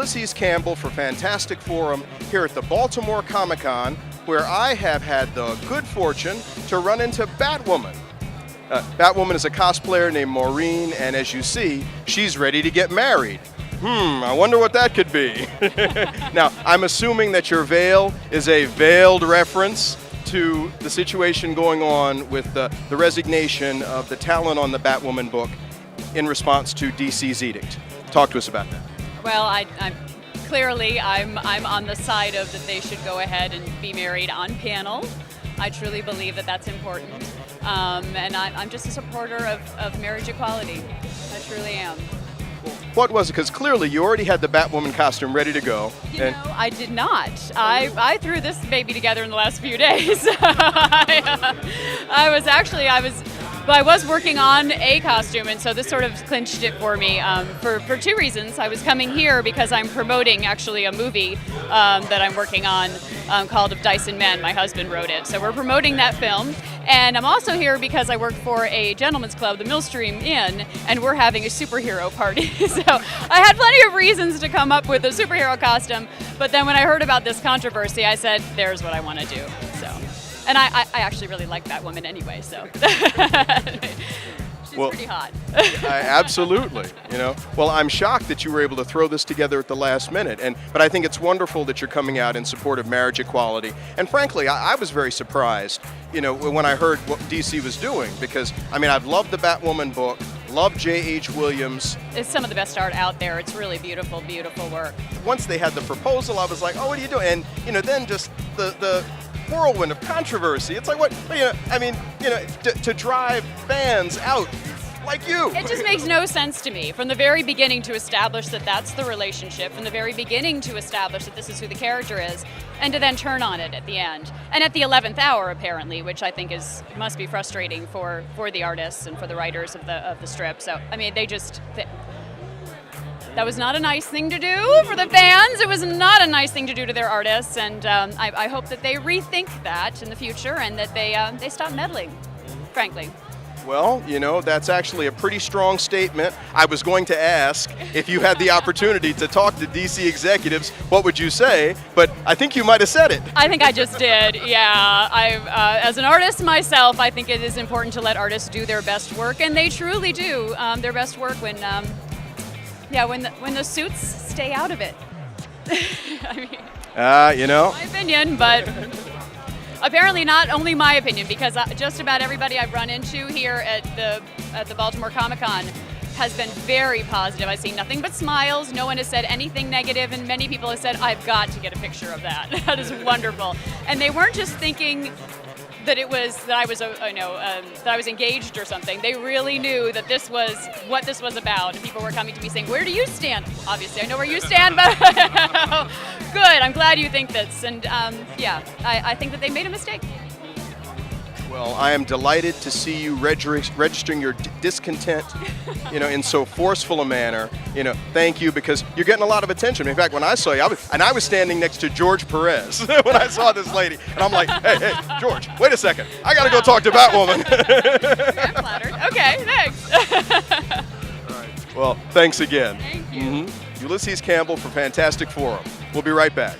Ulysses Campbell for Fantastic Forum here at the Baltimore Comic Con, where I have had the good fortune to run into Batwoman. Batwoman is a cosplayer named Maureen, and as you see, she's ready to get married. I wonder what that could be. Now, I'm assuming that your veil is a veiled reference to the situation going on with the resignation of the talent on the Batwoman book in response to DC's edict. Talk to us about that. Well, I'm on the side of that they should go ahead and be married on panel. I truly believe that that's important. And I'm just a supporter of marriage equality. I truly am. What was it? Because clearly you already had the Batwoman costume ready to go. You know, I did not. I threw this baby together in the last few days. I was working on a costume, and so this sort of clinched it for me for two reasons. I was coming here because I'm promoting actually a movie that I'm working on called Of Dice and Men. My husband wrote it. So we're promoting that film. And I'm also here because I work for a gentleman's club, the Millstream Inn, and we're having a superhero party. So I had plenty of reasons to come up with a superhero costume, but then when I heard about this controversy, I said, there's what I want to do. So, and I actually really like Batwoman anyway, so. She's pretty hot. Absolutely. You know, well, I'm shocked that you were able to throw this together at the last minute, but I think it's wonderful that you're coming out in support of marriage equality. And frankly, I was very surprised, you know, when I heard what DC was doing, because I mean, I've loved the Batwoman book, loved J.H. Williams. It's some of the best art out there. It's really beautiful, beautiful work. Once they had the proposal, I was like, oh, what are you doing? And you know, then just the whirlwind of controversy. It's like, what, you know, I mean, you know, to drive fans out like you. It just makes no sense to me. From the very beginning to establish that that's the relationship, from the very beginning to establish that this is who the character is, and to then turn on it at the end. And at the 11th hour, apparently, which I think must be frustrating for the artists and for the writers of the strip. So, I mean, that was not a nice thing to do for the fans. It was not a nice thing to do to their artists, and I hope that they rethink that in the future and that they stop meddling, frankly. Well, you know, that's actually a pretty strong statement. I was going to ask if you had the opportunity to talk to DC executives, what would you say? But I think you might have said it. I think I just did, yeah. As an artist myself, I think it is important to let artists do their best work, and they truly do their best work when the suits stay out of it. I mean, you know. My opinion, but apparently not only my opinion, because just about everybody I've run into here at the Baltimore Comic Con has been very positive. I've seen nothing but smiles. No one has said anything negative, and many people have said, I've got to get a picture of that. That is wonderful. And they weren't just thinking that I was engaged or something. They really knew that this was what this was about. And people were coming to me saying, where do you stand? Obviously, I know where you stand, but good, I'm glad you think this. And I think that they made a mistake. Well, I am delighted to see you registering your discontent, you know, in so forceful a manner. You know, thank you, because you're getting a lot of attention. In fact, when I saw you, I was standing next to George Perez when I saw this lady, and I'm like, hey, George, wait a second, I got to go talk to Batwoman. I'm flattered. Okay, thanks. All right. Well, thanks again. Thank you. Ulysses Campbell for Fantastic Forum. We'll be right back.